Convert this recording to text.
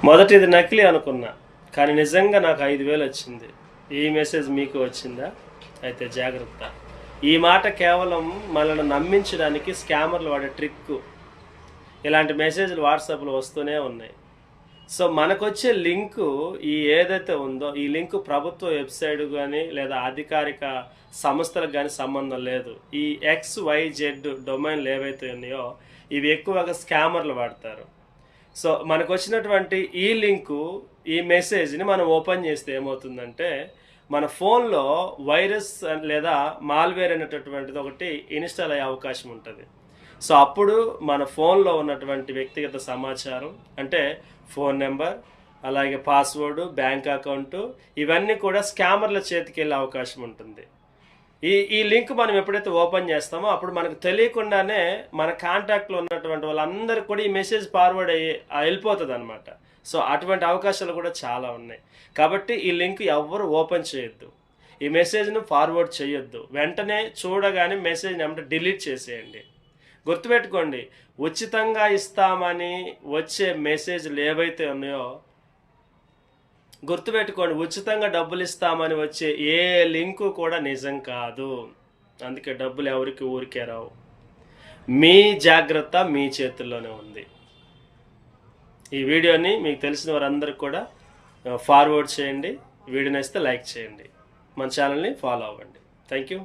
మొదట ఇది నకిలీ అనుకున్నా, కానీ నిజంగా నాకు 5,000 వచ్చింది. ఈ మెసేజ్ మీకు వచ్చిందా? అయితే జాగ్రత్త. ఈ మాట కేవలం మనల్ని నమ్మించడానికి స్కామర్లు వాడే ట్రిక్కు. ఇలాంటి మెసేజ్లు వాట్సాప్లో వస్తూనే ఉన్నాయి. సో మనకొచ్చే లింకు ఏదైతే ఉందో ఈ లింకు ప్రభుత్వ వెబ్సైట్ కానీ లేదా అధికారిక సంస్థలకు కానీ సంబంధం లేదు. ఈ XYZ డొమైన్లు ఏవైతే ఉన్నాయో ఇవి ఎక్కువగా స్కామర్లు వాడతారు. సో మనకు వచ్చినటువంటి ఈ లింకు, ఈ మెసేజ్ని మనం ఓపెన్ చేస్తే ఏమవుతుందంటే మన ఫోన్లో వైరస్ లేదా మాల్వేర్ అనేటటువంటిది ఒకటి ఇన్స్టాల్ అయ్యే అవకాశం ఉంటుంది. సో అప్పుడు మన ఫోన్లో ఉన్నటువంటి వ్యక్తిగత సమాచారం అంటే ఫోన్ నెంబర్, అలాగే పాస్వర్డ్, బ్యాంక్ అకౌంటు, ఇవన్నీ కూడా స్కామర్ల చేతికి వెళ్ళే అవకాశం ఉంటుంది. ఈ లింక్ మనం ఎప్పుడైతే ఓపెన్ చేస్తామో అప్పుడు మనకు తెలియకుండానే మన కాంటాక్ట్లో ఉన్నటువంటి వాళ్ళందరికీ కూడా ఈ మెసేజ్ ఫార్వర్డ్ వెళ్ళిపోతుంది అనమాట. సో అటువంటి అవకాశాలు కూడా చాలా ఉన్నాయి. కాబట్టి ఈ లింక్ ఎవ్వరు ఓపెన్ చేయొద్దు, ఈ మెసేజ్ను ఫార్వర్డ్ చేయొద్దు. వెంటనే చూడగానే మెసేజ్ని ఏమంటే డిలీట్ చేసేయండి. గుర్తుపెట్టుకోండి, ఉచితంగా ఇస్తామని వచ్చే మెసేజ్లు ఏవైతే ఉన్నాయో గుర్తుపెట్టుకోండి, ఉచితంగా డబ్బులు ఇస్తామని వచ్చే ఏ లింకు కూడా నిజం కాదు. అందుకే డబ్బులు ఎవరికి ఊరికే రావు. మీ జాగ్రత్త మీ చేతుల్లోనే ఉంది. ఈ వీడియోని మీకు తెలిసిన వారందరికీ కూడా ఫార్వర్డ్ చేయండి. వీడియో నచ్చితే లైక్ చేయండి. మన ఛానల్ని ఫాలో అవ్వండి. Thank you.